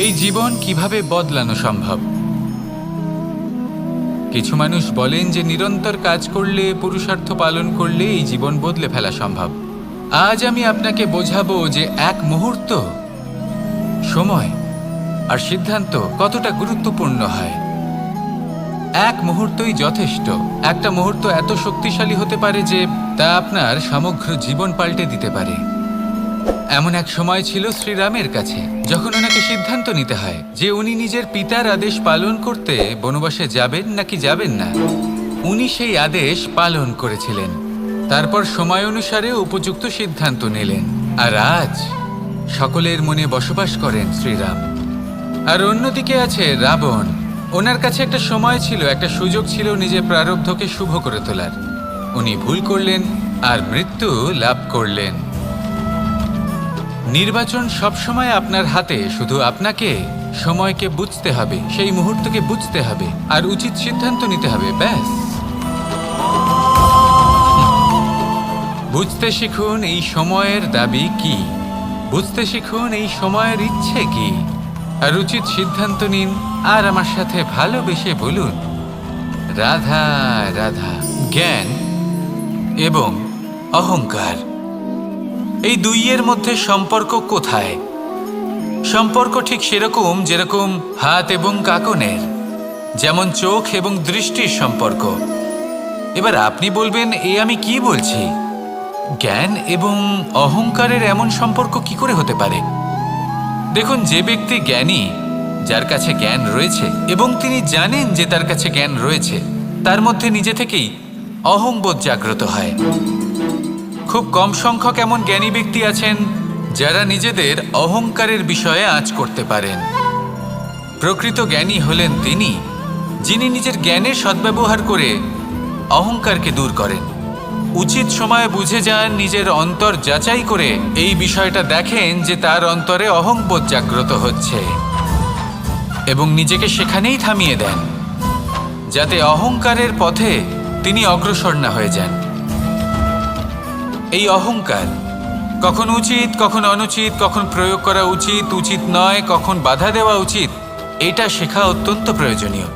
এই জীবন কিভাবে বদলানো সম্ভব? কিছু মানুষ বলেন যে নিরন্তর কাজ করলে, পুরুষার্থ পালন করলে এই জীবন বদলে ফেলা সম্ভব। আজ আমি আপনাকে বোঝাবো যে এক মুহূর্ত, সময় আর সিদ্ধান্ত কতটা গুরুত্বপূর্ণ হয়। এক মুহূর্তই যথেষ্ট। একটা মুহূর্ত এত শক্তিশালী হতে পারে যে তা আপনার সমগ্র জীবন পাল্টে দিতে পারে। এমন এক সময় ছিল শ্রীরামের কাছে, যখন ওনাকে সিদ্ধান্ত নিতে হয় যে উনি নিজের পিতার আদেশ পালন করতে বনবাসে যাবেন নাকি যাবেন না। উনি সেই আদেশ পালন করেছিলেন, তারপর সময় অনুসারে উপযুক্ত সিদ্ধান্ত নিলেন। আর আজ সকলের মনে বসবাস করেন শ্রীরাম। আর অন্যদিকে আছে রাবণ। ওনার কাছে একটা সময় ছিল, একটা সুযোগ ছিল নিজের প্রারব্ধকে শুভ করে তোলার। উনি ভুল করলেন আর মৃত্যু লাভ করলেন। নির্বাচন সবসময় আপনার হাতে, শুধু আপনাকে সময়কে বুঝতে হবে, সেই মুহূর্তকে বুঝতে হবে আর উচিত সিদ্ধান্ত নিতে হবে, ব্যাস। বুঝতে শিখুন এই সময়ের দাবি কি, বুঝতে শিখুন এই সময়ের ইচ্ছে কি, আর উচিত সিদ্ধান্ত নিন। আর আমার সাথে ভালোবেসে বলুন, রাধা রাধা। জ্ঞান এবং অহংকার, এই দুইয়ের মধ্যে সম্পর্ক কোথায়? সম্পর্ক ঠিক সেরকম যেরকম হাত এবং কাকনের, যেমন চোখ এবং দৃষ্টির সম্পর্ক। এবার আপনি বলবেন, এ আমি কি বলছি? জ্ঞান এবং অহংকারের এমন সম্পর্ক কি করে হতে পারে? দেখুন, যে ব্যক্তি জ্ঞানী, যার কাছে জ্ঞান রয়েছে এবং তিনি জানেন যে তার কাছে জ্ঞান রয়েছে, তার মধ্যে নিজে থেকেই অহংবোধ জাগ্রত হয়। খুব কম সংখ্যক এমন জ্ঞানী ব্যক্তি আছেন যারা নিজেদের অহংকারের বিষয়ে আঁচ করতে পারেন। প্রকৃত জ্ঞানী হলেন তিনি, যিনি নিজের জ্ঞানের সদ্ব্যবহার করে অহংকারকে দূর করেন। উচিত সময়ে বুঝে যান, নিজের অন্তর যাচাই করে এই বিষয়টা দেখেন যে তার অন্তরে অহংবোধ জাগ্রত হচ্ছে এবং নিজেকে সেখানেই থামিয়ে দেন, যাতে অহংকারের পথে তিনি অগ্রসর না হয়ে যান। এই অহংকার কখন উচিত, কখন অনুচিত, কখন প্রয়োগ করা উচিত, উচিত নয়, কখন বাধা দেওয়া উচিত, এটা শেখা অত্যন্ত প্রয়োজনীয়।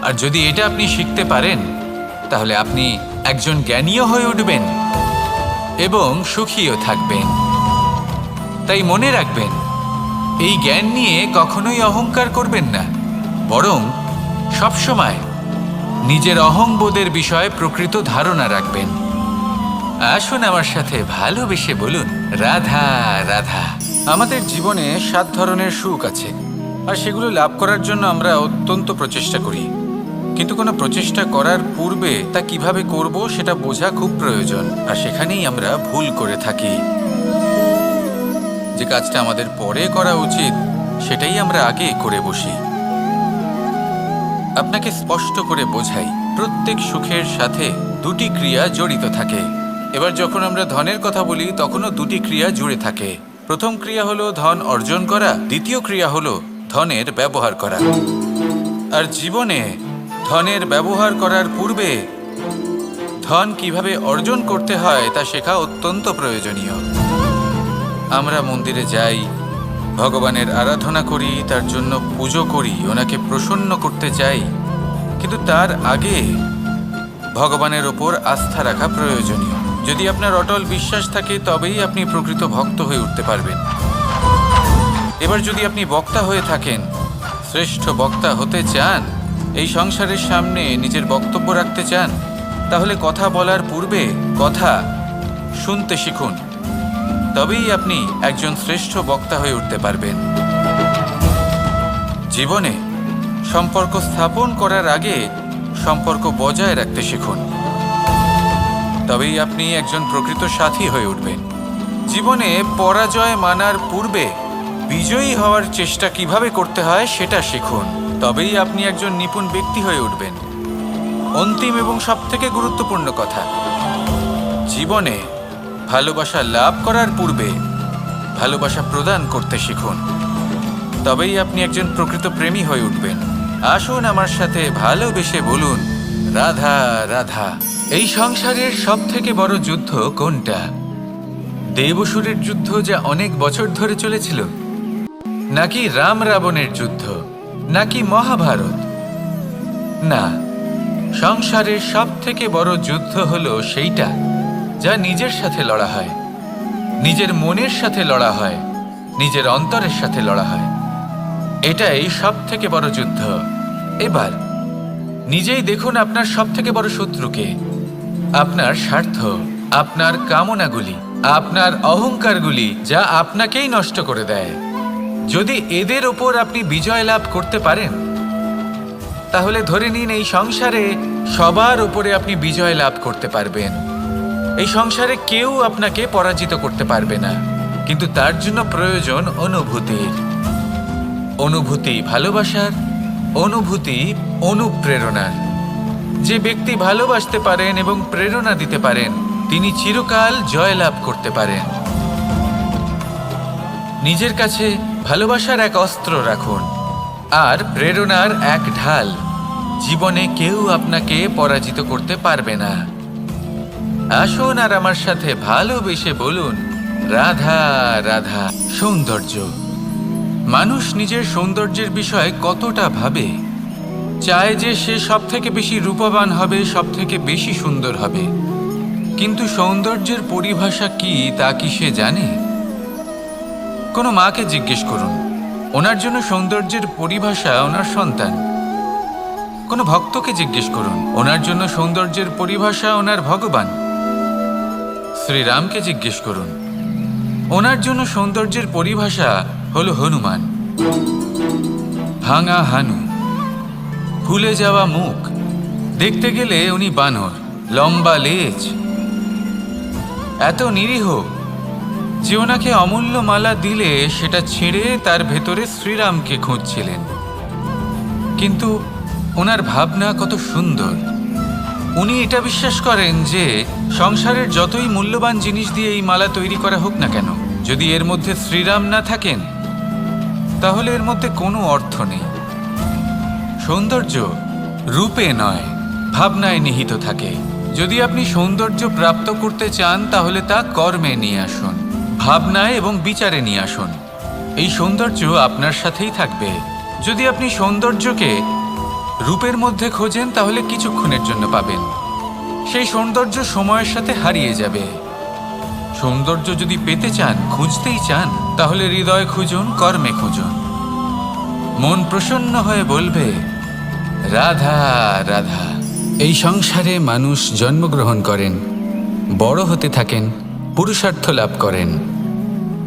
আর যদি এটা আপনি শিখতে পারেন, তাহলে আপনি একজন জ্ঞানীও হয়ে উঠবেন এবং সুখীও থাকবেন। তাই মনে রাখবেন, এই জ্ঞান নিয়ে কখনোই অহংকার করবেন না, বরং সবসময় নিজের অহংবোধের বিষয়ে প্রকৃত ধারণা রাখবেন। আসুন আমার সাথে ভালোবেসে বলুন, রাধা রাধা। আমাদের জীবনে 7 ধরনের সুখ আছে, আর সেগুলো লাভ করার জন্য আমরা অত্যন্ত প্রচেষ্টা করি। কিন্তু কোনো প্রচেষ্টা করার পূর্বে তা কিভাবে করব সেটা বোঝা খুব প্রয়োজন, আর সেখানেই আমরা ভুল করে থাকি। যে কাজটা আমাদের পরে করা উচিত, সেটাই আমরা আগে করে বসি। আপনাকে স্পষ্ট করে বোঝাই, প্রত্যেক সুখের সাথে 2টি ক্রিয়া জড়িত থাকে। এবার যখন আমরা ধনের কথা বলি, তখনও 2টি ক্রিয়া জুড়ে থাকে। প্রথম ক্রিয়া হলো ধন অর্জন করা, দ্বিতীয় ক্রিয়া হলো ধনের ব্যবহার করা। আর জীবনে ধনের ব্যবহার করার পূর্বে ধন কিভাবে অর্জন করতে হয় তা শেখা অত্যন্ত প্রয়োজনীয়। আমরা মন্দিরে যাই, ভগবানের আরাধনা করি, তার জন্য পুজো করি, ওনাকে প্রসন্ন করতে চাই, কিন্তু তার আগে ভগবানের ওপর আস্থা রাখা প্রয়োজনীয়। যদি আপনার অটল বিশ্বাস থাকে, তবেই আপনি প্রকৃত ভক্ত হয়ে উঠতে পারবেন। এবার যদি আপনি বক্তা হয়ে থাকেন, শ্রেষ্ঠ বক্তা হতে চান, এই সংসারের সামনে নিজের বক্তব্য রাখতে চান, তাহলে কথা বলার পূর্বে কথা শুনতে শিখুন। তবেই আপনি একজন শ্রেষ্ঠ বক্তা হয়ে উঠতে পারবেন। জীবনে সম্পর্ক স্থাপন করার আগে সম্পর্ক বজায় রাখতে শিখুন, তবেই আপনি একজন প্রকৃত সাথী হয়ে উঠবেন। জীবনে পরাজয় মানার পূর্বে বিজয়ী হওয়ার চেষ্টা কিভাবে করতে হয় সেটা শিখুন, তবেই আপনি একজন নিপুণ ব্যক্তি হয়ে উঠবেন। অন্তিম এবং সবথেকে গুরুত্বপূর্ণ কথা, জীবনে ভালোবাসা লাভ করার পূর্বে ভালোবাসা প্রদান করতে শিখুন, তবেই আপনি একজন প্রকৃত প্রেমী হয়ে উঠবেন। আসুন আমার সাথে ভালোবেসে বলুন, রাধা রাধা। এই সংসারের সবথেকে বড় যুদ্ধ কোনটা? দেব অসুরের যুদ্ধ, যা অনেক বছর ধরে চলেছিল, নাকি রাম রাবণের যুদ্ধ, নাকি মহাভারত? না, সংসারের সব থেকে বড় যুদ্ধ হলো সেইটা যা নিজের সাথে লড়া হয়, নিজের মনের সাথে লড়া হয়, নিজের অন্তরের সাথে লড়া হয়। এটাই সব থেকে বড় যুদ্ধ। এবার নিজেই দেখুন আপনার সব থেকে বড় শত্রুকে। আপনার স্বার্থ, আপনার কামনাগুলি, আপনার অহংকারগুলি, যা আপনাকেই নষ্ট করে দেয়। যদি এদের ওপর আপনি বিজয় লাভ করতে পারেন, তাহলে ধরে নিন এই সংসারে সবার ওপরে আপনি বিজয় লাভ করতে পারবেন। এই সংসারে কেউ আপনাকে পরাজিত করতে পারবে না। কিন্তু তার জন্য প্রয়োজন অনুভূতির। অনুভূতি ভালোবাসার, অনুভূতি অনুপ্রেরণার। যে ব্যক্তি ভালোবাসতে পারেন এবং প্রেরণা দিতে পারেন, তিনি চিরকাল জয়লাভ করতে পারেন। নিজের কাছে ভালোবাসার এক অস্ত্র রাখুন আর প্রেরণার এক ঢাল। জীবনে কেউ আপনাকে পরাজিত করতে পারবে না। আসুন আর আমার সাথে ভালোবেসে বলুন, রাধা রাধা। সৌন্দর্য। মানুষ নিজের সৌন্দর্যের বিষয়ে কতটা ভাবে, চায় যে সে সব থেকে বেশি রূপবান হবে, সব থেকে বেশি সুন্দর হবে। কিন্তু সৌন্দর্যের পরিভাষা কি তা কি সে জানে? কোনো মাকে জিজ্ঞেস করুন, ওনার জন্য সৌন্দর্যের পরিভাষা ওনার সন্তান। কোনো ভক্তকে জিজ্ঞেস করুন, ওনার জন্য সৌন্দর্যের পরিভাষা ওনার ভগবান। শ্রীরামকে জিজ্ঞেস করুন, ওনার জন্য সৌন্দর্যের পরিভাষা হলো হনুমান। ভাঙা হানু, ফুলে যাওয়া মুখ, দেখতে গেলে উনি বানর, লম্বা লেজ, এত নিরীহ যে ওনাকে অমূল্য মালা দিলে সেটা ছিঁড়ে তার ভেতরে শ্রীরামকে খুঁজছিলেন। কিন্তু ওনার ভাবনা কত সুন্দর। উনি এটা বিশ্বাস করেন যে সংসারের যতই মূল্যবান জিনিস দিয়ে এই মালা তৈরি করা হোক না কেন, যদি এর মধ্যে শ্রীরাম না থাকেন তাহলে এর মধ্যে কোনো অর্থ নেই। সৌন্দর্য রূপে নয়, ভাবনায় নিহিত থাকে। যদি আপনি সৌন্দর্য প্রাপ্ত করতে চান তাহলে তা কর্মে নিয়ে আসুন, ভাবনায় এবং বিচারে নিয়ে আসুন। এই সৌন্দর্য আপনার সাথেই থাকবে। যদি আপনি সৌন্দর্যকে রূপের মধ্যে খোঁজেন তাহলে কিছুক্ষণের জন্য পাবেন, সেই সৌন্দর্য সময়ের সাথে হারিয়ে যাবে। সৌন্দর্য যদি পেতে চান, খুঁজতেই চান, তাহলে হৃদয় খুঁজুন, কর্মে খুঁজুন। মন প্রসন্ন হয়ে বলবে, রাধা রাধা। এই সংসারে মানুষ জন্মগ্রহণ করেন, বড় হতে থাকেন, পুরুষার্থ লাভ করেন,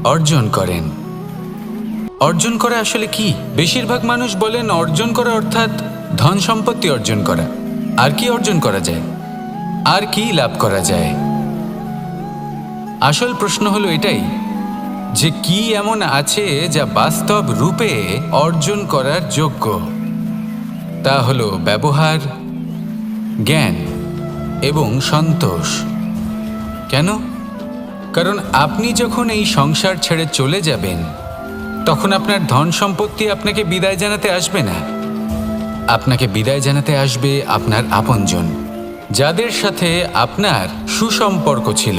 অর্জন করেন। অর্জন করা আসলে কি? বেশিরভাগ মানুষ বলেন অর্জন করা অর্থাৎ ধন সম্পত্তি অর্জন করা। আর কি অর্জন করা যায়? আর কি লাভ করা যায়? আসল প্রশ্ন হলো এটাই যে কি এমন আছে যা বাস্তব রূপে অর্জন করার যোগ্য। তা হলো ব্যবহার, জ্ঞান এবং সন্তোষ। কেন? কারণ আপনি যখন এই সংসার ছেড়ে চলে যাবেন তখন আপনার ধন সম্পত্তি আপনাকে বিদায় জানাতে আসবে না। আপনাকে বিদায় জানাতে আসবে আপনার আপনজন, যাদের সাথে আপনার সুসম্পর্ক ছিল।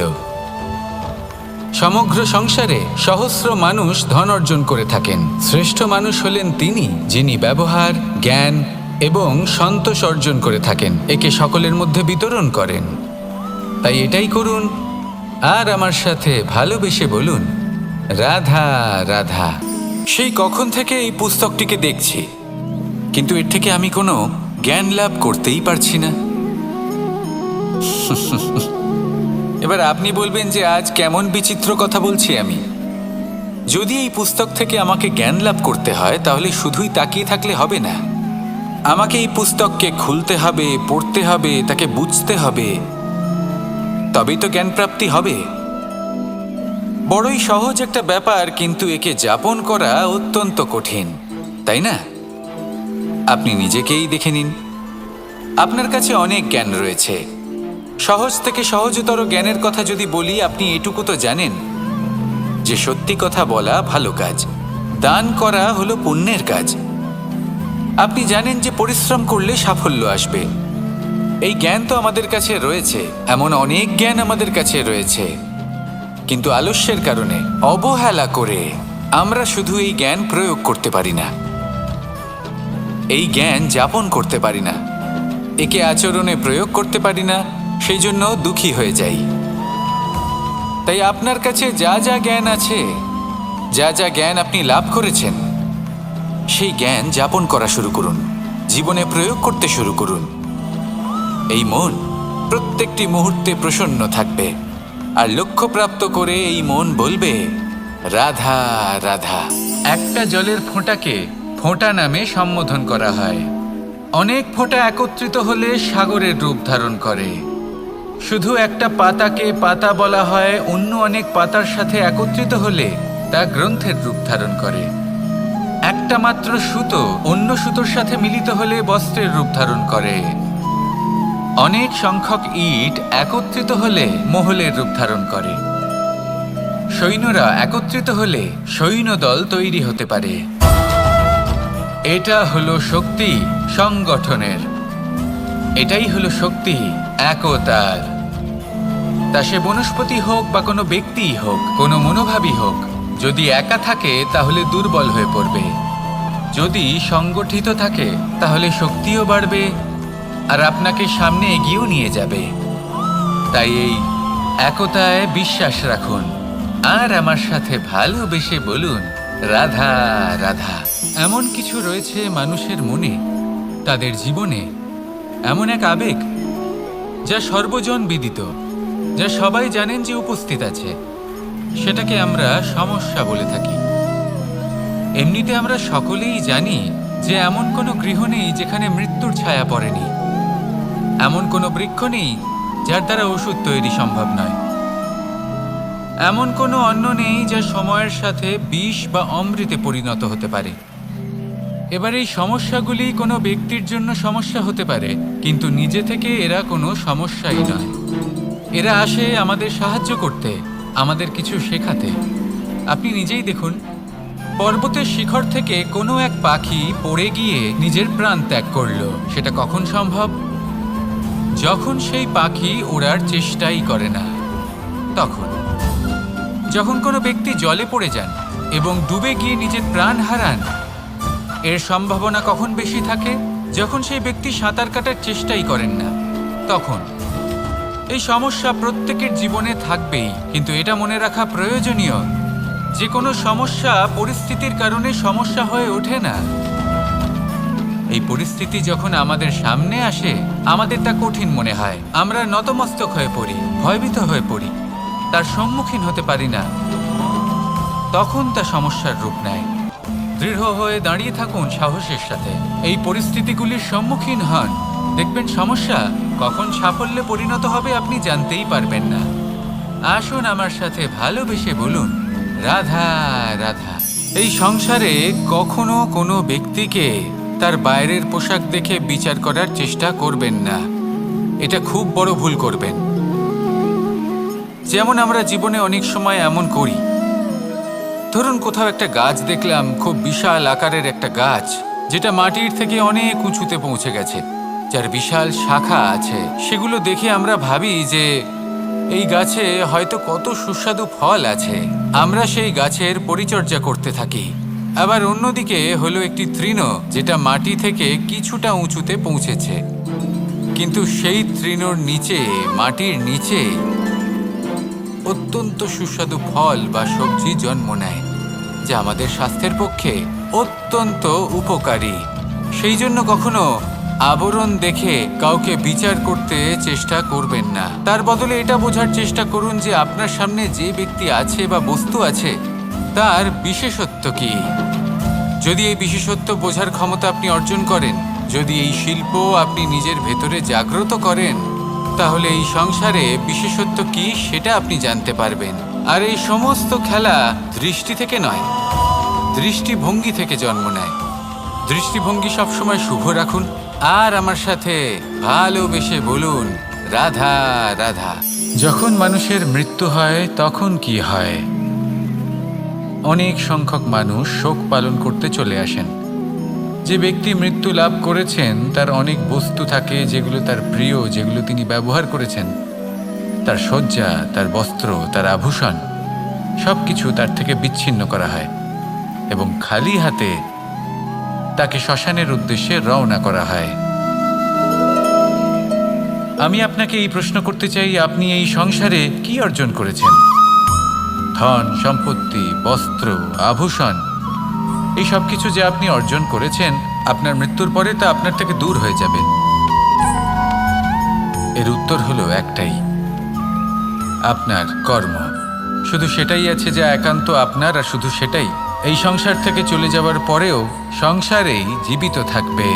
সমগ্র সংসারে সহস্র মানুষ ধন অর্জন করে থাকেন। শ্রেষ্ঠ মানুষ হলেন তিনি যিনি ব্যবহার, জ্ঞান এবং সন্তোষ অর্জন করে থাকেন, একে সকলের মধ্যে বিতরণ করেন। তাই এটাই করুন আর আমার সাথে ভালোবেসে বলুন, রাধা রাধা। সেই কখন থেকে এই পুস্তকটিকে দেখছি, কিন্তু এর থেকে আমি কোনো জ্ঞান লাভ করতেই পারছি না। এবার আপনি বলবেন যে আজ কেমন বিচিত্র কথা বলছি আমি। যদি এই পুস্তক থেকে আমাকে জ্ঞান লাভ করতে হয় তাহলে শুধুই তাকিয়ে থাকলে হবে না। আমাকে এই পুস্তককে খুলতে হবে, পড়তে হবে, তাকে বুঝতে হবে, তবেই তো জ্ঞান প্রাপ্তি হবে। বড়ই সহজ একটা ব্যাপার, কিন্তু একে যাপন করা অত্যন্ত কঠিন, তাই না? আপনি নিজেকেই দেখে নিন। আপনার কাছে অনেক জ্ঞান রয়েছে। সহজ থেকে সহজতর জ্ঞানের কথা যদি বলি, আপনি এটুকু তো জানেন যে সত্যি কথা বলা ভালো কাজ, দান করা হলো পুণ্যের কাজ। আপনি জানেন যে পরিশ্রম করলে সাফল্য আসবে। এই জ্ঞান তো আমাদের কাছে রয়েছে, এমন অনেক জ্ঞান আমাদের কাছে রয়েছে, কিন্তু আলস্যের কারণে, অবহেলা করে আমরা শুধু এই জ্ঞান প্রয়োগ করতে পারি না, এই জ্ঞান যাপন করতে পারি না, একে আচরণে প্রয়োগ করতে পারি না, সেই জন্য দুঃখী হয়ে যাই। তাই আপনার কাছে যা যা জ্ঞান আছে, যা যা জ্ঞান আপনি লাভ করেছেন, সেই জ্ঞান যাপন করা শুরু করুন, জীবনে প্রয়োগ করতে শুরু করুন। এই মন প্রত্যেকটি মুহূর্তে প্রসন্ন থাকবে, আর লক্ষ্যপ্রাপ্ত করে এই মন বলবে, রাধা রাধা। একটা জলের ফোঁটাকে ফোঁটা নামে সম্বোধন করা হয়। অনেক ফোঁটা একত্রিত হলে সাগরের রূপ ধারণ করে। শুধু একটা পাতাকে পাতা বলা হয়, অন্য অনেক পাতার সাথে একত্রিত হলে তা গ্রন্থের রূপ ধারণ করে। একটা মাত্র সুতো অন্য সুতোর সাথে মিলিত হলে বস্ত্রের রূপ ধারণ করে। অনেক সংখ্যক ইট একত্রিত হলে মহলের রূপ ধারণ করে। সৈন্যরা একত্রিত হলে সৈন্যদল তৈরি হতে পারে। এটা হলো শক্তি সংগঠনের, এটাই হলো শক্তি একতার। তা সে বনস্পতি হোক বা কোনো ব্যক্তিই হোক, কোনো মনোভাবই হোক, যদি একা থাকে তাহলে দুর্বল হয়ে পড়বে। যদি সংগঠিত থাকে তাহলে শক্তিও বাড়বে আর আপনাকে সামনে এগিয়েও নিয়ে যাবে। তাই এই একতায় বিশ্বাস রাখুন আর আমার সাথে ভালোবেসে বলুন, রাধা রাধা। এমন কিছু রয়েছে মানুষের মনে, তাদের জীবনে এমন এক আবেগ যা সর্বজন বিদিত, যা সবাই জানেন যে উপস্থিত আছে। সেটাকে আমরা সমস্যা বলে থাকি। এমনিতে আমরা সকলেই জানি যে এমন কোনো গৃহ নেই যেখানে মৃত্যুর ছায়া পড়েনি, এমন কোনো বৃক্ষ নেই যার দ্বারা ওষুধ তৈরি সম্ভব নয়, এমন কোনো অন্ন নেই যা সময়ের সাথে বিষ বা অমৃতে পরিণত হতে পারে। এবার এই সমস্যাগুলি কোনো ব্যক্তির জন্য সমস্যা হতে পারে, কিন্তু নিজে থেকে এরা কোনো সমস্যাই নয়। এরা আসে আমাদের সাহায্য করতে, আমাদের কিছু শেখাতে। আপনি নিজেই দেখুন, পর্বতের শিখর থেকে কোনো এক পাখি পড়ে গিয়ে নিজের প্রাণ ত্যাগ করলো। সেটা কখন সম্ভব? যখন সেই পাখি ওড়ার চেষ্টাই করে না। তখন যখন কোনো ব্যক্তি জলে পড়ে যান এবং ডুবে গিয়ে নিজের প্রাণ হারান, এর সম্ভাবনা কখন বেশি থাকে? যখন সেই ব্যক্তি সাঁতার কাটার চেষ্টাই করেন না। তখন এই সমস্যা প্রত্যেকের জীবনে থাকবেই, কিন্তু এটা মনে রাখা প্রয়োজনীয় যে কোনো সমস্যা পরিস্থিতির কারণে সমস্যা হয়ে ওঠে না। এই পরিস্থিতি যখন আমাদের সামনে আসে, আমাদের তা কঠিন মনে হয়, আমরা নতমস্তক হয়ে পড়ি, ভয়ভীত হয়ে পড়ি, তার সম্মুখীন হতে পারি না। তখন তা সমস্যার রূপ নেয়। দৃঢ় হয়ে দাঁড়িয়ে থাকুন সাহসের সাথে, এই পরিস্থিতিগুলির সম্মুখীন হন, দেখবেন সমস্যা কখন সাফল্যে পরিণত হবে আপনি জানতেই পারবেন না। আসুন আমার সাথে ভালোবেসে বলুন, রাধা রাধা। এই সংসারে কখনো কোনো ব্যক্তিকে তার বাইরের পোশাক দেখে বিচার করার চেষ্টা করবেন না, এটা খুব বড় ভুল করবেন। যেমন আমরা জীবনে অনেক সময় এমন করি, ধরুন কোথাও একটা গাছ দেখলাম, খুব বিশাল আকারের একটা গাছ, যেটা মাটির থেকে অনেক উঁচুতে পৌঁছে গেছে, যার বিশাল শাখা আছে। সেগুলো দেখে আমরা ভাবি যে এই গাছে হয়তো কত সুস্বাদু ফল আছে, আমরা সেই গাছের পরিচর্যা করতে থাকি। আবার অন্যদিকে হলো একটি তৃণ, যেটা মাটি থেকে কিছুটা উঁচুতে পৌঁছেছে, কিন্তু সেই তৃণর নিচে, মাটির নিচে অত্যন্ত সুস্বাদু ফল বা সবজি জন্ম নেয়, যা আমাদের স্বাস্থ্যের পক্ষে অত্যন্ত উপকারী। সেই জন্য কখনো আবরণ দেখে কাউকে বিচার করতে চেষ্টা করবেন না। তার বদলে এটা বোঝার চেষ্টা করুন যে আপনার সামনে যে ব্যক্তি আছে বা বস্তু আছে তার বিশেষত্ব কি। যদি এই বিশেষত্ব বোঝার ক্ষমতা আপনি অর্জন করেন, যদি এই শিল্প আপনি নিজের ভেতরে জাগ্রত করেন, তাহলে এই সংসারে বিশেষত্ব কি সেটা আপনি জানতে পারবেন। আর এই সমস্ত খেলা দৃষ্টি থেকে নয়, দৃষ্টিভঙ্গি থেকে জন্ম নেয়। দৃষ্টিভঙ্গি সবসময় শুভ রাখুন আর আমার সাথে ভালোবেসে বলুন, রাধা রাধা। যখন মানুষের মৃত্যু হয় তখন কি হয়? অনেক সংখ্যক মানুষ শোক পালন করতে চলে আসেন। যে ব্যক্তি মৃত্যু লাভ করেছেন তার অনেক বস্তু থাকে যেগুলো তার প্রিয়, যেগুলো তিনি ব্যবহার করেছেন। তার শয্যা, তার বস্ত্র, তার আভূষণ, সবকিছু তার থেকে বিচ্ছিন্ন করা হয়। এবং খালি হাতে তাকে শ্মশানের উদ্দেশ্যে রওনা করা হয়। আমি আপনাকে এই প্রশ্ন করতে চাই, আপনি এই সংসারে কি অর্জন করেছেন? ধন, সম্পত্তি, বস্ত্র, আভূষণ, এই সব কিছু যে আপনি অর্জন করেছেন, আপনার মৃত্যুর পরে তা আপনার থেকে দূর হয়ে যাবে। এর উত্তর হলো একটাই, আপনার কর্ম। শুধু সেটাই আছে যা একান্ত আপনার, আর শুধু সেটাই এই সংসার থেকে চলে যাওয়ার পরেও সংসারেই জীবিত থাকবে।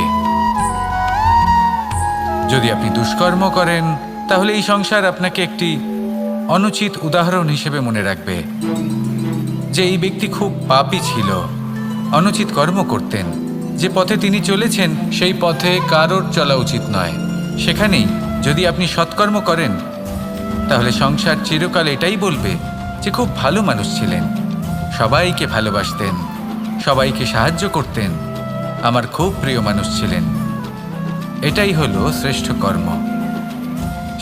যদি আপনি দুষ্কর্ম করেন, তাহলে এই সংসার আপনাকে একটি অনুচিত উদাহরণ হিসেবে মনে রাখবে যে এই ব্যক্তি খুব পাপী ছিল, অনুচিত কর্ম করতেন। যে পথে তিনি চলেছেন সেই পথে কারোর চলা উচিত নয়। সেখানেই যদি আপনি সৎকর্ম করেন, তাহলে সংসার চিরকাল এটাই বলবে যে খুব ভালো মানুষ ছিলেন, সবাইকে ভালোবাসতেন, সবাইকে সাহায্য করতেন, আমার খুব প্রিয় মানুষ ছিলেন। এটাই হলো শ্রেষ্ঠ কর্ম।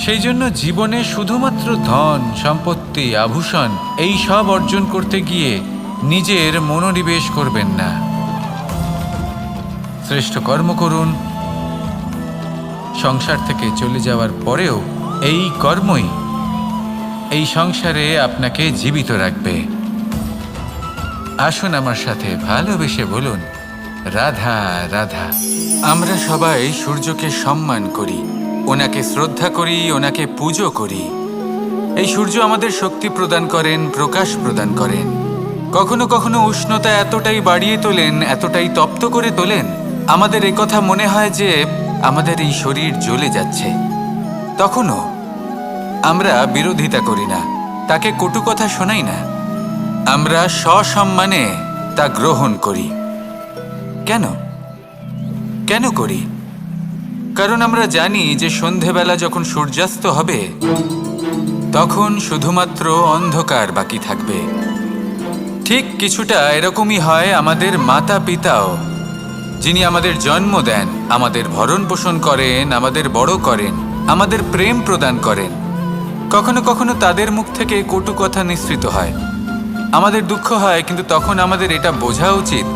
সেই জন্য জীবনে শুধুমাত্র ধন, সম্পত্তি, আভূষণ এই সব অর্জন করতে গিয়ে নিজের মনোনিবেশ করবেন না। শ্রেষ্ঠ কর্ম করুন। সংসার থেকে চলে যাওয়ার পরেও এই কর্মই এই সংসারে আপনাকে জীবিত রাখবে। আসুন আমার সাথে ভালোবেসে বলুন, রাধা রাধা। আমরা সবাই সূর্যকে সম্মান করি, ওনাকে শ্রদ্ধা করি, ওনাকে পুজো করি। এই সূর্য আমাদের শক্তি প্রদান করেন, প্রকাশ প্রদান করেন। কখনো কখনো উষ্ণতা এতটাই বাড়িয়ে তোলেন, এতটাই তপ্ত করে তোলেন, আমাদের একথা মনে হয় যে আমাদের এই শরীর জ্বলে যাচ্ছে। তখনও আমরা বিরোধিতা করি না, তাকে কটু কথা শোনাই না, আমরা সসম্মানে তা গ্রহণ করি। কেন কেন করি? কারণ আমরা জানি যে সন্ধেবেলা যখন সূর্যাস্ত হবে, তখন শুধুমাত্র অন্ধকার বাকি থাকবে। ঠিক কিছুটা এরকমই হয় আমাদের মাতা পিতাও, যিনি আমাদের জন্ম দেন, আমাদের ভরণ পোষণ করেন, আমাদের বড় করেন, আমাদের প্রেম প্রদান করেন। কখনো কখনো তাদের মুখ থেকে কটু কথা নিঃসৃত হয়, আমাদের দুঃখ হয়, কিন্তু তখন আমাদের এটা বোঝা উচিত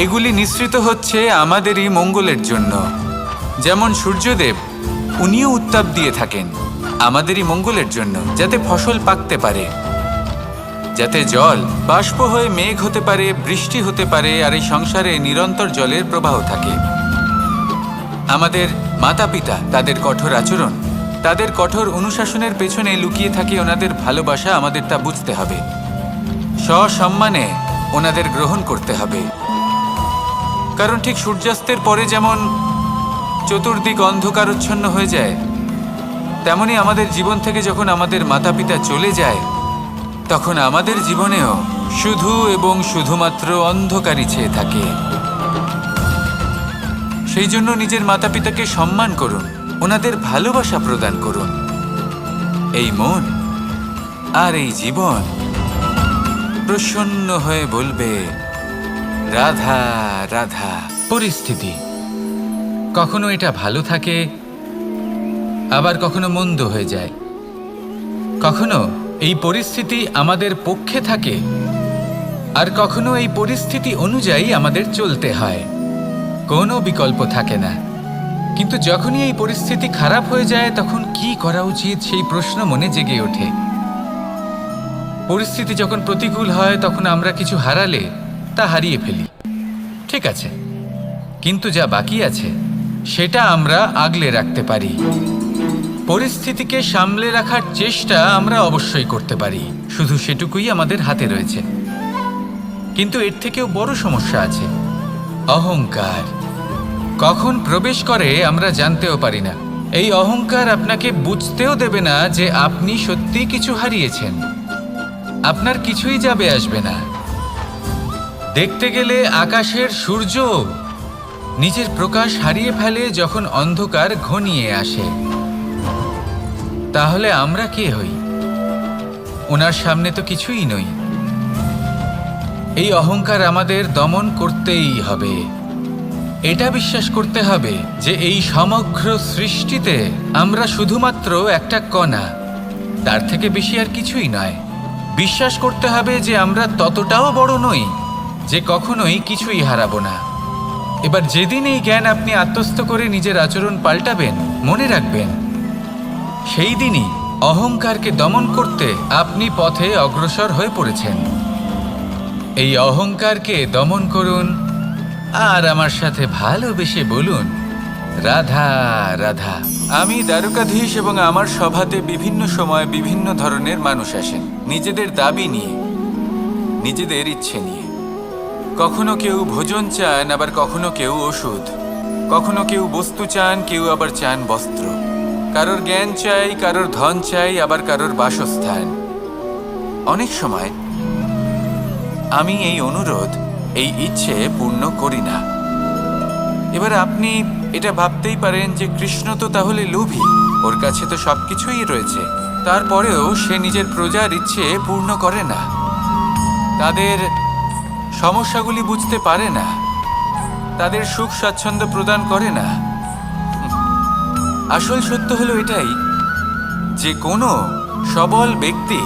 এগুলি নিঃসৃত হচ্ছে আমাদেরই মঙ্গলের জন্য। যেমন সূর্যদেব, উনিও উত্তাপ দিয়ে থাকেন আমাদেরই মঙ্গলের জন্য, যাতে ফসল পাকতে পারে, যাতে জল বাষ্প হয়ে মেঘ হতে পারে, বৃষ্টি হতে পারে, আর এই সংসারে নিরন্তর জলের প্রবাহ থাকে। আমাদের মাতা পিতা, তাদের কঠোর আচরণ, তাদের কঠোর অনুশাসনের পেছনে লুকিয়ে থাকে ওনাদের ভালোবাসা। আমাদের তা বুঝতে হবে, সসম্মানে ওনাদের গ্রহণ করতে হবে। কারণ ঠিক সূর্যাস্তের পরে যেমন চতুর্দিক অন্ধকারচ্ছন্ন হয়ে যায়, তেমনি আমাদের জীবন থেকে যখন আমাদের মাতা পিতা চলে যায়, তখন আমাদের জীবনেও শুধু এবং শুধুমাত্র অন্ধকারই ছেয়ে থাকে। সেই জন্য নিজের মাতা পিতাকে সম্মান করুন, ওনাদের ভালোবাসা প্রদান করুন। এই মন আর এই জীবন প্রসন্ন হয়ে বলবে, রাধা রাধা। পরিস্থিতি কখনো এটা ভালো থাকে, আবার কখনো মন্দ হয়ে যায়। কখনো এই পরিস্থিতি আমাদের পক্ষে থাকে, আর কখনো এই পরিস্থিতি অনুযায়ী আমাদের চলতে হয়। কোনো বিকল্প থাকে না। কিন্তু যখনই এই পরিস্থিতি খারাপ হয়ে যায়, তখন কি করা উচিত সেই প্রশ্ন মনে জেগে ওঠে। পরিস্থিতি যখন প্রতিকূল হয়, তখন আমরা কিছু হারালে তা হারিয়ে ফেলি, ঠিক আছে, কিন্তু যা বাকি আছে সেটা আমরা আগলে রাখতে পারি। পরিস্থিতিকে সামলে রাখার চেষ্টা আমরা অবশ্যই করতে পারি, শুধু সেটুকুই আমাদের হাতে রয়েছে। কিন্তু এর থেকেও বড় সমস্যা আছে, অহংকার। কখন প্রবেশ করে আমরা জানতেও পারি না। এই অহংকার আপনাকে বুঝতেও দেবে না যে আপনি সত্যি কিছু হারিয়েছেন। আপনার কিছুই যাবে আসবে না। দেখতে গেলে আকাশের সূর্য নিজের প্রকাশ হারিয়ে ফেলে যখন অন্ধকার ঘনিয়ে আসে। তাহলে আমরা কে হই? ওনার সামনে তো কিছুই নই। এই অহংকার আমাদের দমন করতেই হবে। এটা বিশ্বাস করতে হবে যে এই সমগ্র সৃষ্টিতে আমরা শুধুমাত্র একটা কণা, তার থেকে বেশি আর কিছুই নয়। বিশ্বাস করতে হবে যে আমরা ততটাও বড় নই যে কখনোই কিছুই হারাবো না। এবার যেদিন এই জ্ঞান আপনি আত্মস্থ করে নিজের আচরণ পাল্টাবেন, মনে রাখবেন সেই দিনই অহংকারকে দমন করতে আপনি পথে অগ্রসর হয়ে পড়েছেন। এই অহংকারকে দমন করুন আর আমার সাথে ভালোবেসে বলুন, রাধা রাধা। আমি দ্বারকাধীশ এবং আমার সভাতে বিভিন্ন সময় বিভিন্ন ধরনের মানুষ আসেন, নিজেদের দাবি নিয়ে, নিজেদের ইচ্ছে নিয়ে। কখনো কেউ ভোজন চান, আবার কখনো কেউ ওষুধ, কখনো কেউ বস্তু চান, কেউ আবার চান বস্ত্র। কারোর জ্ঞান চাই, কারোর ধন চাই, আবার কারোর বাসস্থান। অনেক সময় আমি এই অনুরোধ, এই ইচ্ছে পূর্ণ করি না। এবার আপনি এটা ভাবতেই পারেন যে কৃষ্ণ তো তাহলে লোভী, ওর কাছে তো সবকিছুই রয়েছে, তারপরেও সে নিজের প্রজার ইচ্ছে পূর্ণ করে না, তাদের সমস্যাগুলি বুঝতে পারে না, তাদের সুখ স্বাচ্ছন্দ্য প্রদান করে না। আসল সত্য হলো এটাই যে কোনো সবল ব্যক্তি,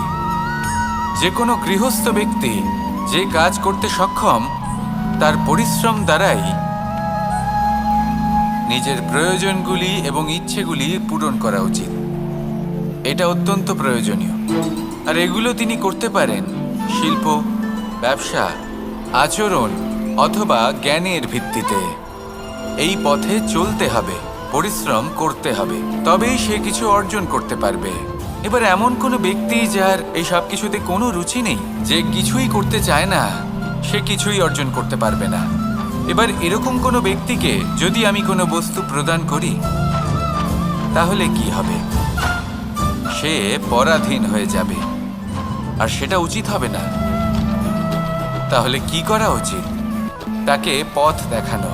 যে কোনো গৃহস্থ ব্যক্তি যে কাজ করতে সক্ষম, তার পরিশ্রম দ্বারাই নিজের প্রয়োজনগুলি এবং ইচ্ছেগুলি পূরণ করা উচিত। এটা অত্যন্ত প্রয়োজনীয়। আর এগুলো তিনি করতে পারেন শিল্প, ব্যবসা, আচরণ অথবা জ্ঞানের ভিত্তিতে। এই পথে চলতে হবে, পরিশ্রম করতে হবে, তবেই সে কিছু অর্জন করতে পারবে। এবার এমন কোনো ব্যক্তি যার এই সব কিছুতে কোনো রুচি নেই, যে কিছুই করতে চায় না, সে কিছুই অর্জন করতে পারবে না। এবার এরকম কোনো ব্যক্তিকে যদি আমি কোনো বস্তু প্রদান করি, তাহলে কি হবে? সে পরাধীন হয়ে যাবে, আর সেটা উচিত হবে না। তাহলে কি করা উচিত? তাকে পথ দেখানো,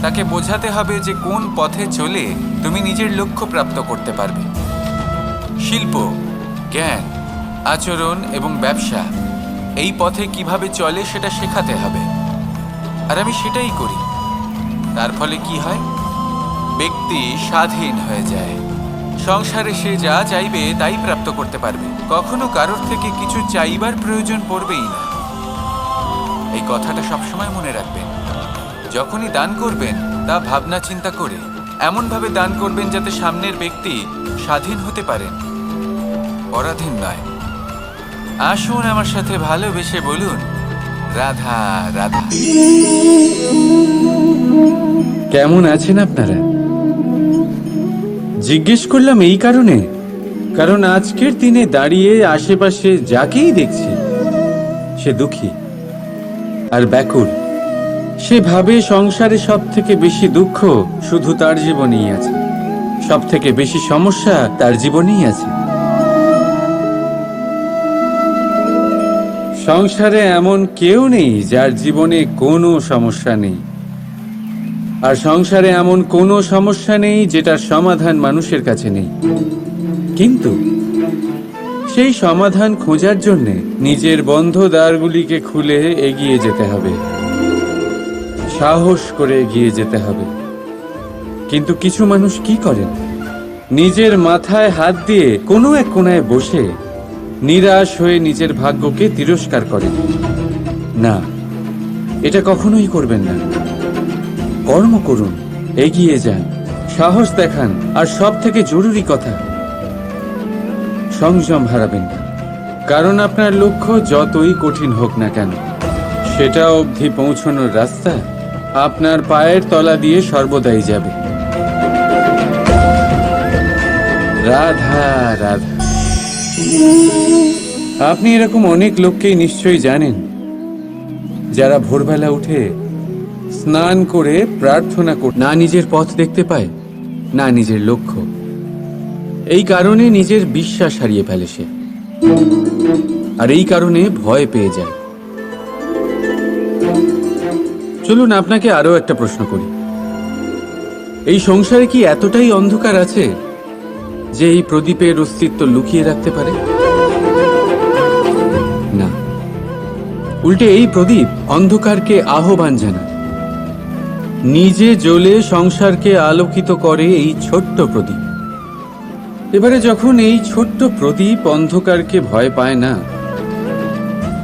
তাকে বোঝাতে হবে যে কোন পথে চলে তুমি নিজের লক্ষ্য প্রাপ্ত করতে পারবে। শিল্প, জ্ঞান, আচরণ এবং ব্যবসা, এই পথে কিভাবে চলে সেটা শেখাতে হবে। আর আমি সেটাই করি। তার ফলে কি হয়? ব্যক্তি স্বাধীন হয়ে যায়। সংসারে সে যা চাইবে তাই প্রাপ্ত করতে পারবে, কখনো কারোর থেকে কিছু চাইবার প্রয়োজন পড়বেই না। এই কথাটা সবসময় মনে রাখবেন। যখনই দান করবেন তা ভাবনা চিন্তা করে এমনভাবে দান করবেন যাতে সামনের ব্যক্তি স্বাধীন হতে পারেন, পরাধীন নয়। আসুন আমার সাথে ভালোবেসে বলুন, রাধা রাধা। কেমন আছেন আপনারা? জিজ্ঞেস করলাম এই কারণে, কারণ আজকের দিনে দাঁড়িয়ে আশেপাশে যাকেই দেখছি সে দুঃখী আর ব্যাকুল। সে ভাবে সংসারে সব থেকে বেশি দুঃখ শুধু তার জীবনেই আছে, সব থেকে বেশি সমস্যা তার জীবনেই আছে। সংসারে এমন কেউ নেই যার জীবনে কোনো সমস্যা নেই, আর সংসারে এমন কোনো সমস্যা নেই যেটার সমাধান মানুষের কাছে নেই। কিন্তু সেই সমাধান খোঁজার জন্যে নিজের বন্ধ দ্বারগুলিকে খুলে এগিয়ে যেতে হবে, সাহস করে এগিয়ে যেতে হবে। কিন্তু কিছু মানুষ কি করেন? নিজের মাথায় হাত দিয়ে কোনো এক কোণায় বসে নিরাশ হয়ে নিজের ভাগ্যকে তিরস্কার করেন। না, এটা কখনোই করবেন না। কর্ম করুন, এগিয়ে যান, সাহস দেখান, আর সব থেকে জরুরি কথা, সংযম হারাবেন না। কারণ আপনার লক্ষ্য যতই কঠিন হোক না কেন, সেটা অবধি পৌঁছানোর রাস্তা আপনার পায়ের তলা দিয়ে সর্বদাই যাবে। রাধা রাধা। আপনি এরকম অনেক লোককেই নিশ্চয়ই জানেন যারা ভোরবেলা উঠে স্নান করে প্রার্থনা করে না নিজের পথ দেখতে পায়, না নিজের লক্ষ্য। এই কারণে নিজের বিশ্বাস হারিয়ে ফেলে সে, আর এই কারণে ভয় পেয়ে যায়। চলুন আপনাকে আরো একটা প্রশ্ন করি। এই সংসারে কি এতটাই অন্ধকার আছে যে এই প্রদীপের অস্তিত্ব লুকিয়ে রাখতে পারে? না, উল্টে এই প্রদীপ অন্ধকারকে আহ্বান জানায়। নিজে জ্বলে সংসারকে আলোকিত করে এই ছোট্ট প্রদীপ। এবারে যখন এই ছোট্ট প্রদীপ অন্ধকারকে ভয় পায় না,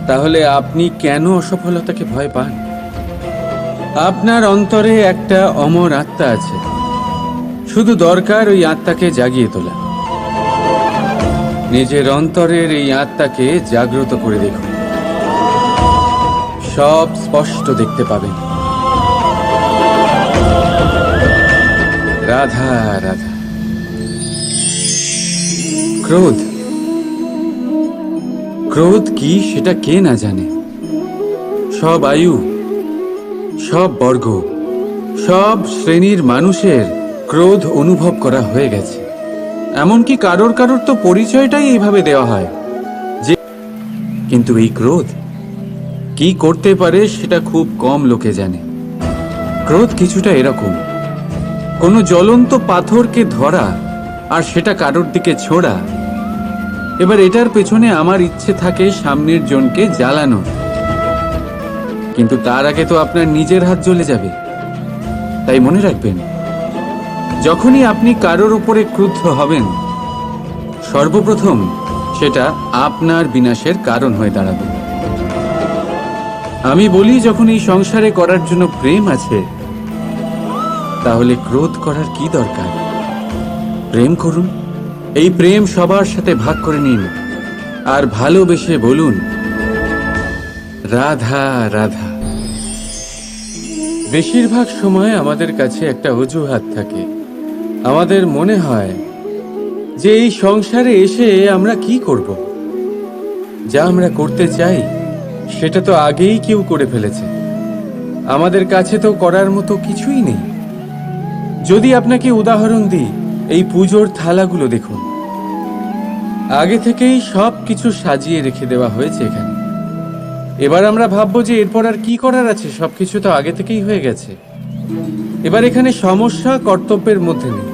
তাহলে আপনি কেন অসফলতাকে ভয় পান? আপনার অন্তরে একটা অমর আত্মা আছে, শুধু দরকার ওই আত্মাকে জাগিয়ে তোলা। নিজের অন্তরের এই আত্মাকে জাগ্রত করে দেখুন, সব স্পষ্ট দেখতে পাবেন। রাধা রাধা। ক্রোধ, ক্রোধ কি সেটা কে না জানে? সব আয়ু, সব বর্গ, সব শ্রেণীর মানুষের ক্রোধ অনুভব করা হয়ে গেছে। এমনকি কারোর কারোর তো পরিচয়টাই এইভাবে দেওয়া হয় যে, কিন্তু এই ক্রোধ কি করতে পারে সেটা খুব কম লোকে জানে। ক্রোধ কিছুটা এরকম, কোনো জ্বলন্ত পাথরকে ধরা আর সেটা কারোর দিকে ছোড়া। এবার এটার পেছনে আমার ইচ্ছে থাকে সামনের জনকে জ্বালানো, কিন্তু তার আগে তো আপনার নিজের হাত জ্বলে যাবে। তাই মনে রাখবেন, যখনই আপনি কারোর উপরে ক্রুদ্ধ হবেন, সর্বপ্রথম সেটা আপনার বিনাশের কারণ হয়ে দাঁড়াবে। আমি বলি, যখন এই সংসারে করার জন্য প্রেম আছে, তাহলে ক্রোধ করার কি দরকার? প্রেম করুন, এই প্রেম সবার সাথে ভাগ করে নিন আর ভালোবেসে বলুন, রাধা রাধা। বেশিরভাগ সময় আমাদের কাছে একটা অজুহাত থাকে। আমাদের মনে হয় যে এই সংসারে এসে আমরা কি করব? যা আমরা করতে চাই সেটা তো আগেই কেউ করে ফেলেছে। আমাদের কাছে তো করার মতো কিছুই নেই। যদি আপনাকে উদাহরণ দিই, এই পুজোর থালাগুলো দেখুন, আগে থেকেই সব কিছু সাজিয়ে রেখে দেওয়া হয়েছে এখানে। এবার আমরা ভাববো যে এরপর আর কি করার আছে, সবকিছু তো আগে থেকেই হয়ে গেছে। এবার এখানে সমস্যা কর্তব্যের মধ্যে নেই,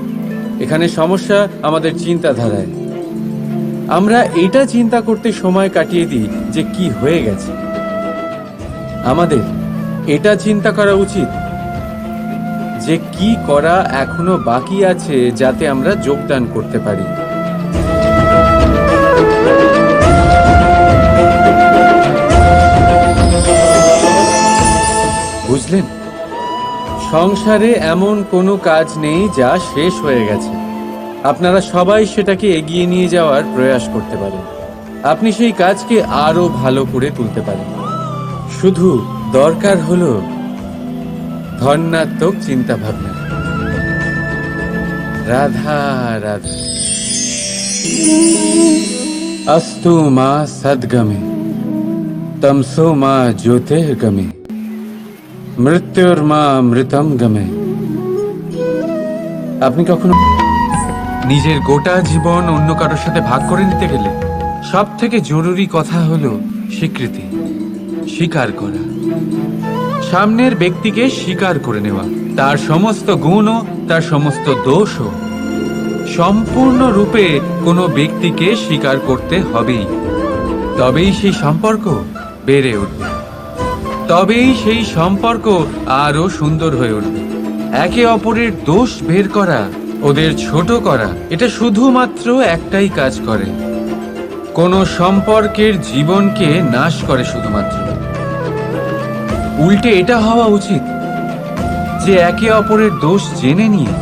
এখানে সমস্যা আমাদের চিন্তাধারায়। আমরা এটা চিন্তা করতে সময় কাটিয়ে দিই যে কি হয়ে গেছে। আমাদের এটা চিন্তা করা উচিত যে কি করা এখনো বাকি আছে, যাতে আমরা যোগদান করতে পারি। বুঝলেন, সংসারে এমন কোনো কাজ নেই যা শেষ হয়ে গেছে। আপনারা সবাই সেটাকে এগিয়ে নিয়ে যাওয়ার প্রয়াস করতে পারেন। আপনি সেই কাজকে আরো ভালো করে তুলতে পারেন। শুধু দরকার হলো ধন্যাত্মক চিন্তা ভাবনা। রাধা রাধা। अस्तु मां सद्गमे तमसो मां ज्योतिर्गमे মৃত্যুর্মা মৃতম গমে। আপনি কখনো নিজের গোটা জীবন অন্য কারোর সাথে ভাগ করে নিতে গেলে সব থেকে জরুরি কথা হলো স্বীকৃতি, স্বীকার করা। সামনের ব্যক্তিকে স্বীকার করে নেওয়া, তার সমস্ত গুণও তার সমস্ত দোষও। সম্পূর্ণরূপে কোনো ব্যক্তিকে স্বীকার করতে হবেই, তবেই সেই সম্পর্ক বেড়ে উঠবে, তবেই সেই সম্পর্ক আরো সুন্দর হয়ে উঠবে। একে অপরের দোষ বের করা, ওদের ছোট করা, এটা শুধুমাত্র একটাই কাজ করে, কোনো সম্পর্কের জীবনকে নাশ করে শুধুমাত্র। উল্টে এটা হওয়া উচিত যে একে অপরের দোষ জেনে নিয়ে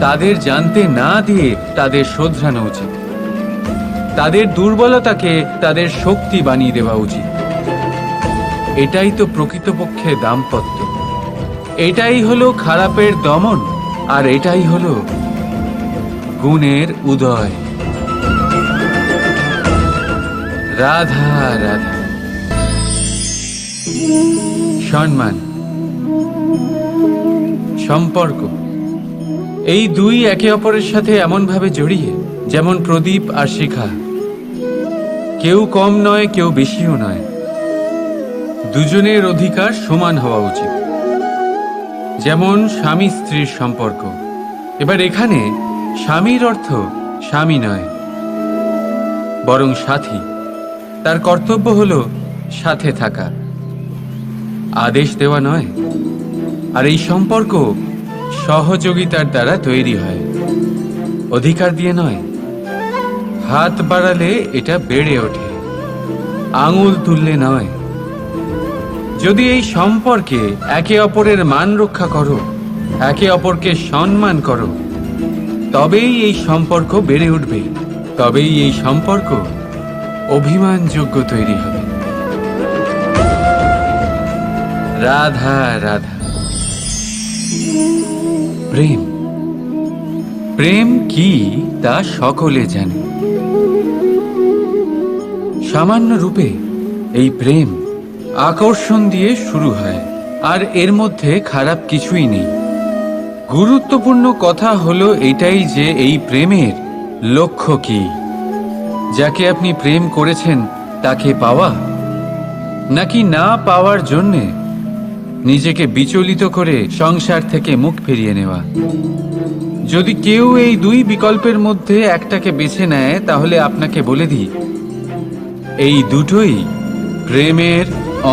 তাদের জানতে না দিয়ে তাদের শোধরানো উচিত। তাদের দুর্বলতাকে তাদের শক্তি বানিয়ে দেওয়া উচিত। এটাই তো প্রকৃতপক্ষে দাম্পত্য। এটাই হলো খারাপের দমন, আর এটাই হলো গুণের উদয়। রাধা রাধা। সম্মান, সম্পর্ক, এই দুই একে অপরের সাথে এমন ভাবে জড়িয়ে, যেমন প্রদীপ আর শিখা। কেউ কম নয়, কেউ বেশিও নয়। দুজনের অধিকার সমান হওয়া উচিত, যেমন স্বামী স্ত্রীর সম্পর্ক। এবার এখানে স্বামীর অর্থ স্বামী নয়, বরং সাথী। তার কর্তব্য হলো সাথে থাকা, আদেশ দেওয়া নয়। আর এই সম্পর্ক সহযোগিতার দ্বারা তৈরি হয়, অধিকার দিয়ে নয়। হাত বাড়ালে এটা বেড়ে ওঠে, আঙুল তুললে নয়। যদি এই সম্পর্কে একে অপরের মান রক্ষা করো, একে অপরকে সম্মান করো, তবেই এই সম্পর্ক বেড়ে উঠবে, তবেই এই সম্পর্ক অভিমানযোগ্য তৈরি হবে। রাধা রাধা। প্রেম, প্রেম কি তা সকলে জানে। সামান্য রূপে এই প্রেম আকর্ষণ দিয়ে শুরু হয়, আর এর মধ্যে খারাপ কিছুই নেই। গুরুত্বপূর্ণ কথা হলো এটাই যে এই প্রেমের লক্ষ্য কি। যাকে আপনি প্রেম করেছেন তাকে পাওয়া, নাকি না পাওয়ার জন্যে নিজেকে বিচলিত করে সংসার থেকে মুখ ফিরিয়ে নেওয়া। যদি কেউ এই দুই বিকল্পের মধ্যে একটাকে বেছে নেয়, তাহলে আপনাকে বলে দিই, এই দুটোই প্রেমের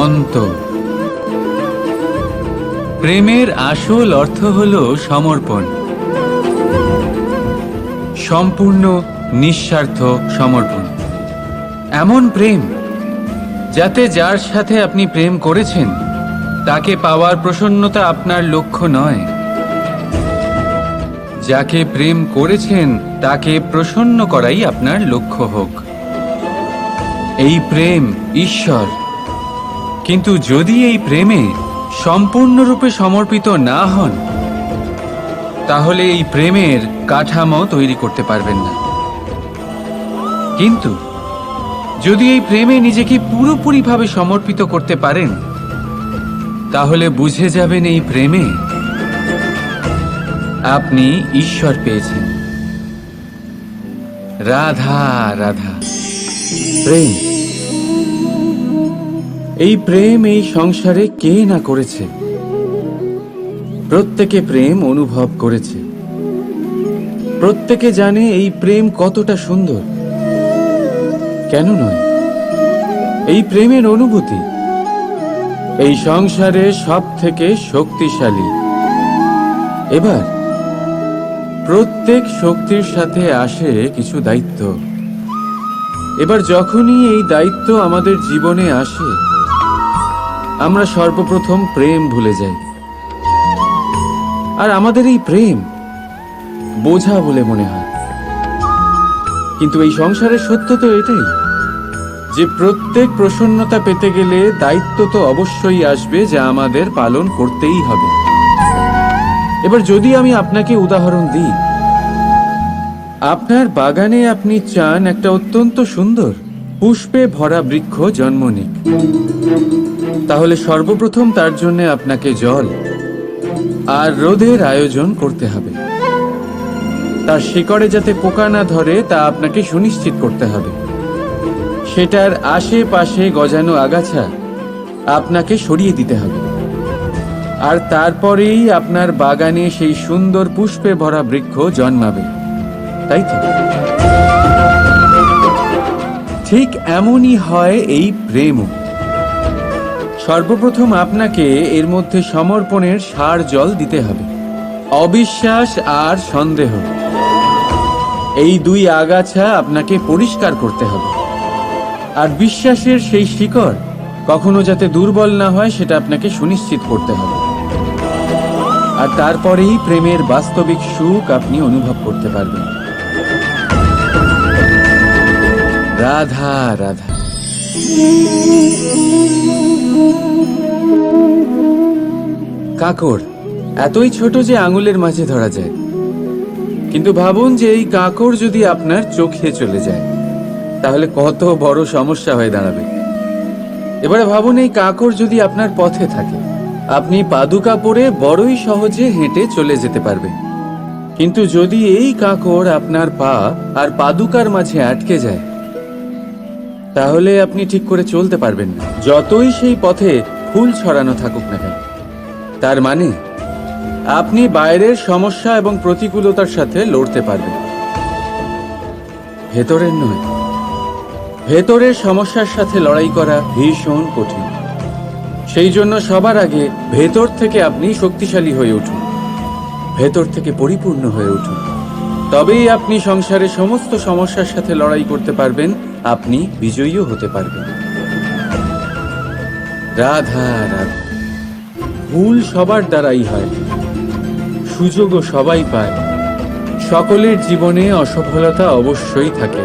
অন্ত। প্রেমের আসল অর্থ হলো সমর্পণ, সম্পূর্ণ নিঃস্বার্থ সমর্পণ। এমন প্রেম যাতে যার সাথে আপনি প্রেম করেছেন তাকে পাওয়ার প্রসন্নতা আপনার লক্ষ্য নয়, যাকে প্রেম করেছেন তাকে প্রসন্ন করাই আপনার লক্ষ্য হোক। এই প্রেম ঈশ্বর। কিন্তু যদি এই প্রেমে সম্পূর্ণরূপে সমর্পিত না হন, তাহলে এই প্রেমের কাঠামো তৈরি করতে পারবেন না। কিন্তু যদি এই প্রেমে নিজেকে পুরোপুরিভাবে সমর্পিত করতে পারেন, তাহলে বুঝে যাবেন এই প্রেমে আপনি ঈশ্বর পেয়েছেন। রাধা রাধা। প্রেম, এই প্রেম এই সংসারে কে না করেছে। প্রত্যেকে প্রেম অনুভব করেছে, প্রত্যেকে জানে এই প্রেম কতটা সুন্দর। কেন নয়? এই প্রেমের অনুভূতি এই সংসারে সব থেকে শক্তিশালী। এবার প্রত্যেক শক্তির সাথে আসে কিছু দায়িত্ব। এবার যখনই এই দায়িত্ব আমাদের জীবনে আসে, আমরা সর্বপ্রথম প্রেম ভুলে যাই। আর আমাদের এই প্রেম বোঝা বলে মনে হয়। কিন্তু এই সংসারের সত্য তো এটাই যে প্রত্যেক প্রসন্নতা পেতে গেলে দায়িত্ব তো অবশ্যই আসবে, যা আমাদের পালন করতেই হবে। এবার যদি আমি আপনাকে উদাহরণ দিই, আপনার বাগানে আপনি চান একটা অত্যন্ত সুন্দর পুষ্পে ভরা বৃক্ষ জন্ম নিক, তাহলে সর্বপ্রথম তার জন্য আপনাকে জল আর রোদের আয়োজন করতে হবে। তার শিকড়ে যাতে পোকা না ধরে তা আপনাকে সুনিশ্চিত করতে হবে। সেটার আশেপাশে গজানো আগাছা আপনাকে সরিয়ে দিতে হবে। আর তারপরেই আপনার বাগানে সেই সুন্দর পুষ্পে ভরা বৃক্ষ জন্মাবে, তাই তো? ঠিক এমনই হয় এই প্রেমও। সর্বপ্রথম আপনাকে এর মধ্যে সমর্পণের সার জল দিতে হবে। অবিশ্বাস আর সন্দেহ, এই দুই আগাছা আপনাকে পরিষ্কার করতে হবে। আর বিশ্বাসের সেই শিকড় কখনো যাতে দুর্বল না হয়, সেটা আপনাকে সুনিশ্চিত করতে হবে। আর তারপরেই প্রেমের বাস্তবিক সুখ আপনি অনুভব করতে পারবেন। রাধা রাধা। কাকড় এতই ছোট যে আঙুলের মাঝে ধরা যায়, কিন্তু ভাবুন যে এই কাকড় যদি আপনার চোখে চলে যায়, তাহলে কত বড় সমস্যা হয়ে দাঁড়াবে। এবারে ভাবুন এই কাকড় যদি আপনার পথে থাকে, আপনি পাদুকা পরে বড়ই সহজে হেঁটে চলে যেতে পারবেন। কিন্তু যদি এই কাকড় আপনার পা আর পাদুকার মাঝে আটকে যায়, তাহলে আপনি ঠিক করে চলতে পারবেন না, যতই সেই পথে ফুল ছড়ানো থাকুক না কেন। তার মানে আপনি বাইরের সমস্যা এবং প্রতিকূলতার সাথে লড়তে পারবেন, ভেতরের নয়। ভেতরের সমস্যার সাথে লড়াই করা ভীষণ কঠিন। সেই জন্য সবার আগে ভেতর থেকে আপনি শক্তিশালী হয়ে উঠুন, ভেতর থেকে পরিপূর্ণ হয়ে উঠুন। তবেই আপনি সংসারের সমস্ত সমস্যার সাথে লড়াই করতে পারবেন, আপনি বিজয়ীও হতে পারবেন। রাধা রাধা। ভুল সবার দ্বারাই হয়, সুযোগও সবাই পায়। সকলের জীবনে অসফলতা অবশ্যই থাকে,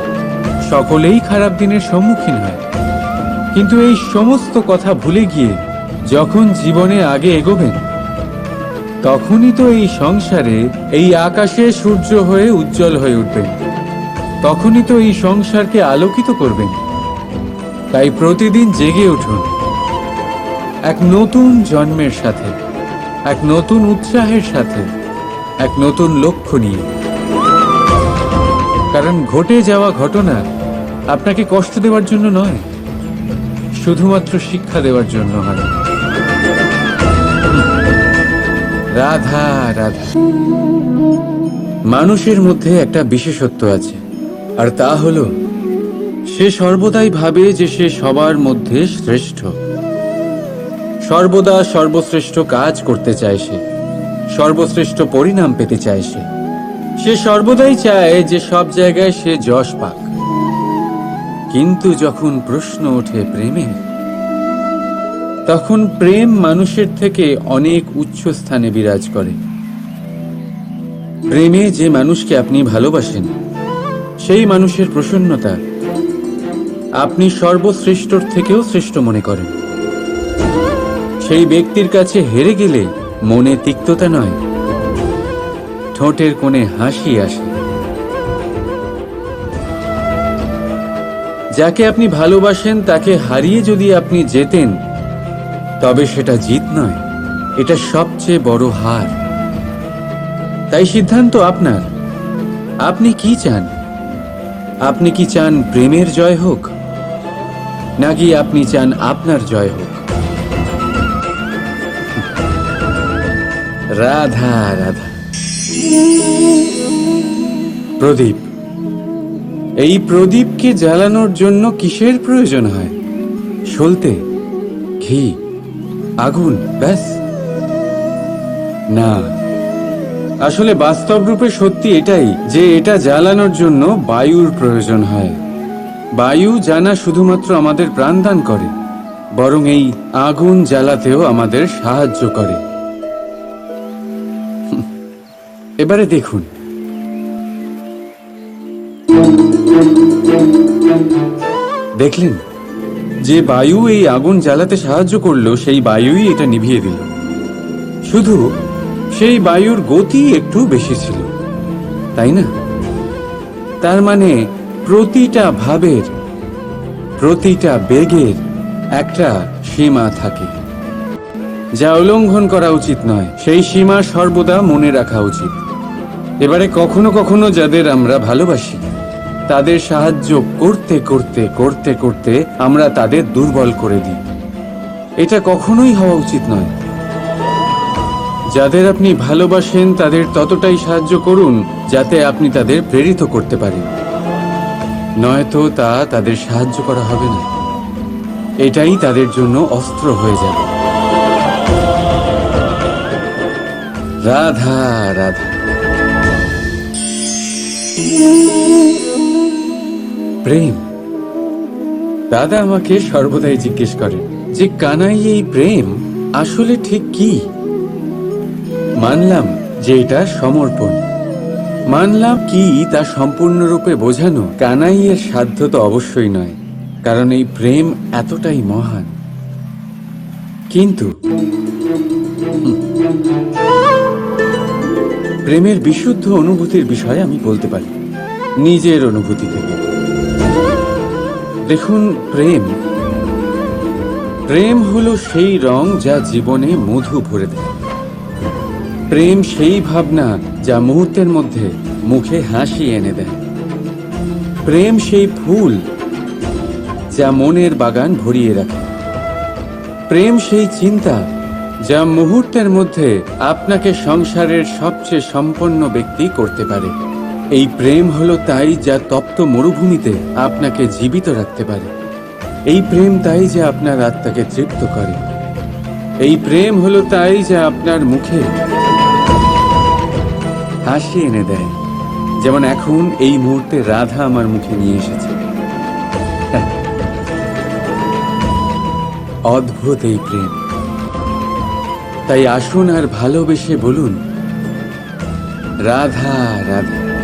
সকলেই খারাপ দিনের সম্মুখীন হয়। কিন্তু এই সমস্ত কথা ভুলে গিয়ে যখন জীবনে আগে এগোবেন, তখনই তো এই সংসারে, এই আকাশে সূর্য হয়ে উজ্জ্বল হয়ে উঠবেন। তখনই তো এই সংসারকে আলোকিত করবেন। তাই প্রতিদিন জেগে উঠুন, এক নতুন জন্মের সাথে, এক নতুন উৎসাহের সাথে, এক নতুন লক্ষ্য নিয়ে। কারণ ঘটে যাওয়া ঘটনা আপনাকে কষ্ট দেওয়ার জন্য নয়, শুধুমাত্র শিক্ষা দেওয়ার জন্য হয়। রাধা রাধা। মানুষের মধ্যে একটা বিশেষত্ব আছে, আর তা হলো সে সর্বদাই ভাবে যে সে সবার মধ্যে শ্রেষ্ঠ। সর্বদা সর্বশ্রেষ্ঠ কাজ করতে চায় সে, সর্বশ্রেষ্ঠ পরিণাম পেতে চায় সে। সে সর্বদাই চায় যে সব জায়গায় সে যশ পাক। কিন্তু যখন প্রশ্ন ওঠে প্রেমে, তখন প্রেম মানুষের থেকে অনেক উচ্চ স্থানে বিরাজ করে। প্রেমে যে মানুষকে আপনি ভালোবাসেন, সেই মানুষের প্রসন্নতা আপনি সর্বশ্রেষ্ঠর থেকেও শ্রেষ্ঠ মনে করেন। সেই ব্যক্তির কাছে হেরে গেলে মনে তিক্ততা নয়, ঠোঁটের কোণে হাসি আসে। যাকে আপনি ভালোবাসেন তাকে হারিয়ে যদি আপনি জেতেন, তবে সেটা জিত নয়, এটা সবচেয়ে বড় হার। তাই সিদ্ধান্ত আপনার। আপনি কি চান? আপনি কি চান প্রেমের জয় হোক, নাকি আপনি চান আপনার জয় হোক? রাধা রাধা। প্রদীপ, এই প্রদীপকে জ্বালানোর জন্য কিসের প্রয়োজন হয়? সলতে, ঘি, আগুন, ব্যাস? না, আসলে বাস্তব রূপে সত্যি এটাই যে এটা জ্বালানোর জন্য বায়ুর প্রয়োজন হয়। বায়ু জানা শুধুমাত্র আমাদের প্রাণদান করে, বরং এই আগুন জ্বালাতেও আমাদের সাহায্য করে। এবারে দেখুন, দেখলেন যে বায়ু এই আগুন জ্বালাতে সাহায্য করলো, সেই বায়ুই এটা নিভিয়ে দিল। শুধু সেই বায়ুর গতি একটু বেশি ছিল, তাই না? তার মানে প্রতিটা ভাবের, প্রতিটা বেগের একটা সীমা থাকে, যা উল্লঙ্ঘন করা উচিত নয়। সেই সীমা সর্বদা মনে রাখা উচিত। এবারে কখনো কখনো যাদের আমরা ভালোবাসি, তাদের সাহায্য করতে করতে করতে করতে আমরা তাদের দুর্বল করে দিই। এটা কখনোই হওয়া উচিত নয়। যাদের আপনি ভালোবাসেন তাদের ততটাই সাহায্য করুন যাতে আপনি তাদের প্রেরিত করতে পারেন, নয়তো তা তাদের সাহায্য করা হবে না। এটাই তাদের জন্য অস্ত্র হয়ে যাবে। রাধা রাধা। প্রেম। দাদা আমাকে সর্বদাই জিজ্ঞেস করেন যে কানাই, এই প্রেম আসলে ঠিক কি? মানলাম যে এটা সমর্পণ। মানলাম কি তা সম্পূর্ণরূপে বোঝানো কানাইয়ের সাধ্য তো অবশ্যই নয়, কারণ এই প্রেম এতটাই মহান। কিন্তু প্রেমের বিশুদ্ধ অনুভূতির বিষয়ে আমি বলতে পারি নিজের অনুভূতি থেকে। দেখুন, প্রেম হলো সেই রং যা জীবনে মধু ভরে দেয়। প্রেম সেই ভাবনা যা মুহূর্তের মধ্যে মুখে হাসি এনে দেয়। প্রেম সেই ফুল যা মনের বাগান ভরিয়ে রাখে। প্রেম সেই চিন্তা যা মুহূর্তের মধ্যে আপনাকে সংসারের সবচেয়ে সম্পন্ন ব্যক্তি করতে পারে। এই প্রেম হলো তাই যা তপ্ত মরুভূমিতে আপনাকে জীবিত রাখতে পারে। এই প্রেম তাই যা আপনার আত্মাকে তৃপ্ত করে। এই প্রেম হলো তাই যা আপনার মুখে হাসি এনে দেয়, যেমন এখন এই মুহূর্তে রাধা আমার মুখে নিয়ে এসেছে। অদ্ভুত এই প্রেম। তাই আসুন আর ভালোবেসে বলুন, রাধা রাধা।